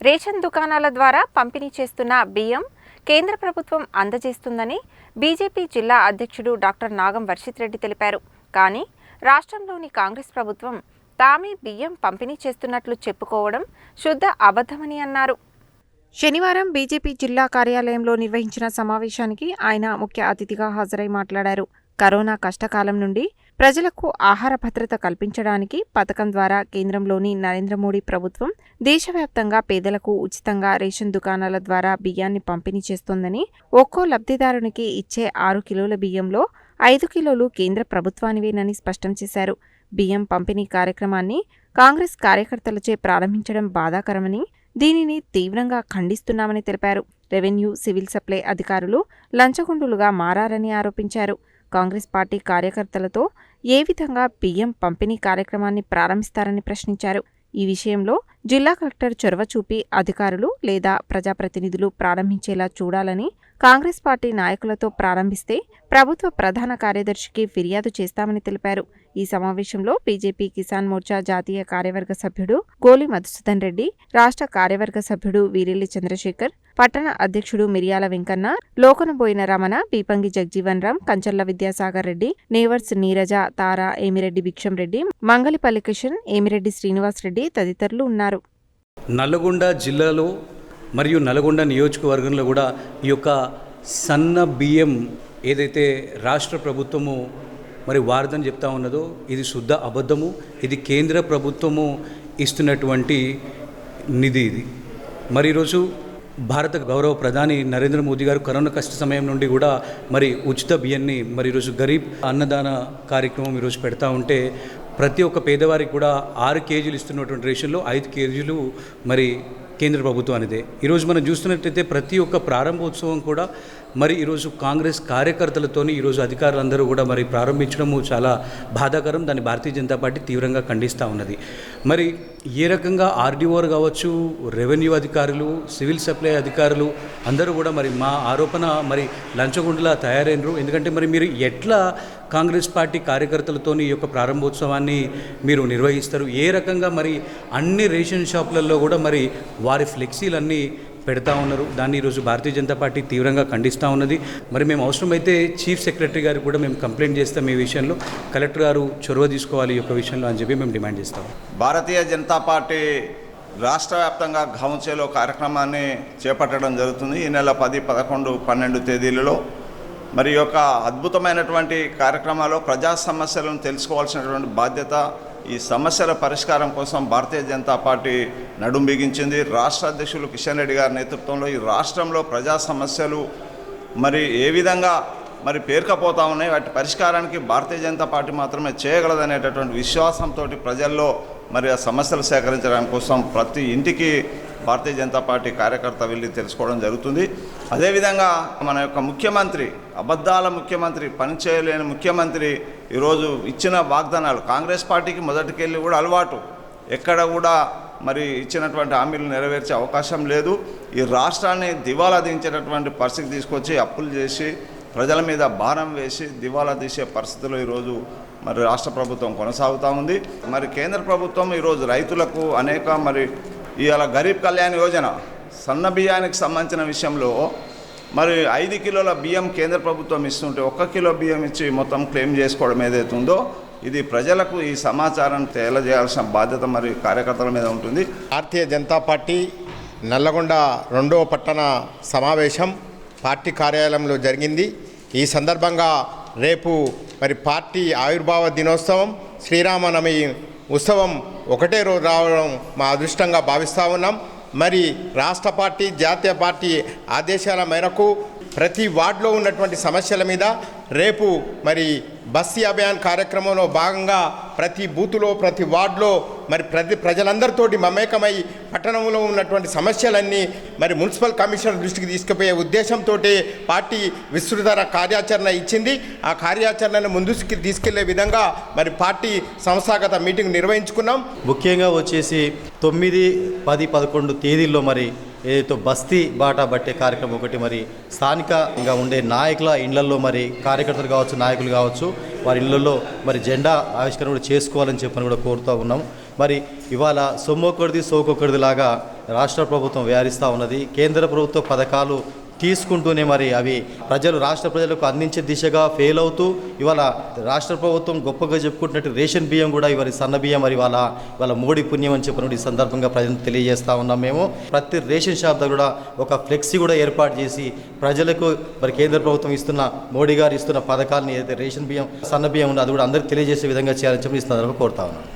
Ration దుకాణాల ద్వారా పంపిణీ చేస్తున్న బియ్యం కేంద్ర ప్రభుత్వం అందజేస్తుందని బీజేపీ జిల్లా అధ్యక్షుడు డాక్టర్ నాగం వర్షిత్ రెడ్డి తెలిపారు. కానీ రాష్ట్రంలోని కాంగ్రెస్ ప్రభుత్వం తామే బియ్యం పంపిణీ చేస్తున్నట్లు చెప్పుకోవడం శుద్ధ అబద్ధమని అన్నారు. శనివారం బీజేపీ జిల్లా కార్యాలయంలో నిర్వహించిన సమావేశానికి ఆయన ముఖ్య అతిథిగా హాజరై మాట్లాడారు. కరోనా కష్టకాలం నుండి ప్రజలకు ఆహార భద్రత కల్పించడానికి పథకం ద్వారా కేంద్రంలోని నరేంద్ర మోడీ ప్రభుత్వం దేశవ్యాప్తంగా పేదలకు ఉచితంగా రేషన్ దుకాణాల ద్వారా బియ్యాన్ని పంపిణీ చేస్తోందని, ఒక్కో లబ్ధిదారునికి ఇచ్చే 6 కిలోల బియ్యంలో 5 కిలోలు కేంద్ర ప్రభుత్వానివేనని స్పష్టం చేశారు. బియ్యం పంపిణీ కార్యక్రమాన్ని కాంగ్రెస్ కార్యకర్తలచే ప్రారంభించడం బాధాకరమని, దీనిని తీవ్రంగా ఖండిస్తున్నామని తెలిపారు. రెవెన్యూ, సివిల్ సప్లై అధికారులు లంచగొండులుగా మారారని ఆరోపించారు. కాంగ్రెస్ పార్టీ కార్యకర్తలతో ఏ విధంగా బియ్యం పంపిణీ కార్యక్రమాన్ని ప్రారంభిస్తారని ప్రశ్నించారు. ఈ విషయంలో జిల్లా కలెక్టర్ చొరవ చూపి అధికారులు లేదా ప్రజాప్రతినిధులు ప్రారంభించేలా చూడాలని, కాంగ్రెస్ పార్టీ నాయకులతో ప్రారంభిస్తే ప్రభుత్వ ప్రధాన కార్యదర్శికి ఫిర్యాదు చేస్తామని తెలిపారు. ఈ సమావేశంలో బీజేపీ కిసాన్ మోర్చా జాతీయ కార్యవర్గ సభ్యుడు గోలి మధుసూదన్ రెడ్డి, రాష్ట్ర కార్యవర్గ సభ్యుడు వీరెల్లి చంద్రశేఖర్, పట్టణ అధ్యక్షుడు మిరియాల వెంకన్న, లోకనబోయిన రమణ, బీపంగి జగ్జీవన్ రామ్, కంచర్ల విద్యాసాగర్ రెడ్డి, నేవర్స్ నీరజ, తారా, ఏమిరెడ్డి భిక్షం రెడ్డి, మంగళిపల్లి కిషన్, ఏమిరెడ్డి శ్రీనివాస్ రెడ్డి తదితరులు ఉన్నారు. నల్గొండ జిల్లాలో మరియు నల్గొండ నియోజకవర్గంలో కూడా ఈ యొక్క సన్న బియ్యం ఏదైతే రాష్ట్ర ప్రభుత్వము మరి వారదని చెప్తా ఉన్నదో ఇది శుద్ధ అబద్ధము. ఇది కేంద్ర ప్రభుత్వము ఇస్తున్నటువంటి నిధి. ఇది మరి ఈరోజు భారత గౌరవ ప్రధాని నరేంద్ర మోదీ గారు కరోనా కష్ట సమయం నుండి కూడా మరి ఉచిత బియ్యాన్ని మరి ఈరోజు గరీబ్ అన్నదాన కార్యక్రమం ఈరోజు పెడతా ఉంటే ప్రతి ఒక్క పేదవారికి కూడా 6 కేజీలు ఇస్తున్నటువంటి రేషన్లో 5 కేజీలు మరి కేంద్ర ప్రభుత్వం అనేదే. ఈరోజు మనం చూస్తున్నట్టయితే ప్రతి ఒక్క ప్రారంభోత్సవం కూడా మరి ఈరోజు కాంగ్రెస్ కార్యకర్తలతోని ఈరోజు అధికారులందరూ కూడా మరి ప్రారంభించడము చాలా బాధాకరం. దాన్ని భారతీయ జనతా పార్టీ తీవ్రంగా ఖండిస్తూ ఉన్నది. మరి ఏ రకంగా ఆర్డీఓర్ కావచ్చు, రెవెన్యూ అధికారులు, సివిల్ సప్లై అధికారులు అందరూ కూడా మరి మా ఆరోపణ మరి లంచగొండలా తయారైనరు. ఎందుకంటే మరి మీరు ఎట్లా కాంగ్రెస్ పార్టీ కార్యకర్తలతోని ఈ యొక్క ప్రారంభోత్సవాన్ని మీరు నిర్వహిస్తారు? ఏ రకంగా మరి అన్ని రేషన్ షాపులలో కూడా మరి వారి ఫ్లెక్సీలన్నీ పెడతా ఉన్నారు. దాన్ని ఈరోజు భారతీయ జనతా పార్టీ తీవ్రంగా ఖండిస్తూ ఉన్నది. మరి మేము అవసరమైతే చీఫ్ సెక్రటరీ గారికి కూడా మేము కంప్లైంట్ చేస్తాం. ఈ విషయంలో కలెక్టర్ గారు చొరవ తీసుకోవాలి ఈ యొక్క విషయంలో అని చెప్పి మేము డిమాండ్ చేస్తాం. భారతీయ జనతా పార్టీ రాష్ట్ర వ్యాప్తంగా గౌన్సేలో కార్యక్రమాన్ని చేపట్టడం జరుగుతుంది. ఈ నెల 10, 11, 12 తేదీలలో మరి యొక్క అద్భుతమైనటువంటి కార్యక్రమాల్లో ప్రజా సమస్యలను తెలుసుకోవాల్సినటువంటి బాధ్యత, ఈ సమస్యల పరిష్కారం కోసం భారతీయ జనతా పార్టీ నడుం బిగించింది. రాష్ట్ర అధ్యక్షులు కిషన్ రెడ్డి గారి నేతృత్వంలో ఈ రాష్ట్రంలో ప్రజా సమస్యలు మరి ఏ విధంగా మరి పేరుకపోతా ఉన్నాయి, వాటి పరిష్కారానికి భారతీయ జనతా పార్టీ మాత్రమే చేయగలదనేటటువంటి విశ్వాసంతో ప్రజల్లో మరి ఆ సమస్యలు సేకరించడానికి కోసం ప్రతి ఇంటికి భారతీయ జనతా పార్టీ కార్యకర్త వెళ్ళి తెలుసుకోవడం జరుగుతుంది. అదేవిధంగా మన యొక్క ముఖ్యమంత్రి, అబద్ధాల ముఖ్యమంత్రి, పనిచేయలేని ముఖ్యమంత్రి ఈరోజు ఇచ్చిన వాగ్దానాలు కాంగ్రెస్ పార్టీకి మొదటికెళ్ళి కూడా అలవాటు, ఎక్కడ కూడా మరి ఇచ్చినటువంటి హామీలు నెరవేర్చే అవకాశం లేదు. ఈ రాష్ట్రాన్ని దివాలా దించేటటువంటి పరిస్థితి తీసుకొచ్చి అప్పులు చేసి ప్రజల మీద భారం వేసి దివాలా తీసే పరిస్థితుల్లో ఈరోజు మరి రాష్ట్ర ప్రభుత్వం కొనసాగుతూ ఉంది. మరి కేంద్ర ప్రభుత్వం ఈరోజు రైతులకు అనేక మరి ఇవాళ గరీబ్ కళ్యాణ్ యోజన సన్న బియ్యానికి సంబంధించిన విషయంలో మరి 5 కిలోల బియ్యం కేంద్ర ప్రభుత్వం ఇస్తుంటే 1 కిలో బియ్యం ఇచ్చి మొత్తం క్లెయిమ్ చేసుకోవడం ఏదైతే ఉందో ఇది ప్రజలకు ఈ సమాచారం తెలియజేయాల్సిన బాధ్యత మరి కార్యకర్తల మీద ఉంటుంది. భారతీయ జనతా పార్టీ నల్లగొండ 2వ పట్టణ సమావేశం పార్టీ కార్యాలయంలో జరిగింది. ఈ సందర్భంగా రేపు మరి పార్టీ ఆవిర్భావ దినోత్సవం, శ్రీరామనవమి ఉత్సవం ఒకటే రోజు రావడం మా అదృష్టంగా భావిస్తూ ఉన్నాం. మరి రాష్ట్ర పార్టీ, జాతీయ పార్టీ ఆదేశాల మేరకు ప్రతి వార్డులో ఉన్నటువంటి సమస్యల మీద రేపు మరి బస్తీ అభియాన్ కార్యక్రమంలో భాగంగా ప్రతి బూతులో, ప్రతి వార్డులో మరి ప్రజలందరితోటి మమేకమై పట్టణంలో ఉన్నటువంటి సమస్యలన్నీ మరి మున్సిపల్ కమిషనర్ దృష్టికి తీసుకుపోయే ఉద్దేశంతో పార్టీ విస్తృత కార్యాచరణ ఇచ్చింది. ఆ కార్యాచరణను ముందుకు తీసుకెళ్లే విధంగా మరి పార్టీ సంస్థాగత మీటింగ్ నిర్వహించుకున్నాం. ముఖ్యంగా వచ్చేసి 9, 10, 11 తేదీల్లో మరి ఏదైతే బస్తీ బాటా బట్టే కార్యక్రమం ఒకటి మరి స్థానికంగా ఉండే నాయకుల ఇళ్లలో మరి కార్యకర్తలు కావచ్చు, నాయకులు కావచ్చు, వారి ఇళ్లలో మరి జెండా ఆవిష్కరణ కూడా చేసుకోవాలని చెప్పని కూడా కోరుతూ ఉన్నాం. మరి ఇవాళ సొమ్మొక్కడిది సోకొక్కడిది లాగా రాష్ట్ర ప్రభుత్వం వ్యవహరిస్తూ ఉన్నది. కేంద్ర ప్రభుత్వ పథకాలు తీసుకుంటూనే మరి అవి రాష్ట్ర ప్రజలకు అందించే దిశగా ఫెయిల్ అవుతూ ఇవాళ రాష్ట్ర ప్రభుత్వం గొప్పగా చెప్పుకుంటున్నట్టు రేషన్ బియ్యం కూడా ఇవాళ సన్న బియ్యం మరి ఇవాళ మోడీ పుణ్యం అని చెప్పినట్టు ఈ సందర్భంగా ప్రజలకు తెలియజేస్తూ ఉన్నాం. మేము ప్రతి రేషన్ షాప్ దగ్గర కూడా ఒక ఫ్లెక్సీ కూడా ఏర్పాటు చేసి ప్రజలకు మరి కేంద్ర ప్రభుత్వం ఇస్తున్న మోడీ గారు ఇస్తున్న పథకాలని ఏదైతే రేషన్ బియ్యం సన్న బియ్యం ఉందో అది కూడా అందరికీ తెలియజేసే విధంగా చేయాలని చెప్పి ఈ సందర్భంగా కోరుతా ఉన్నాం.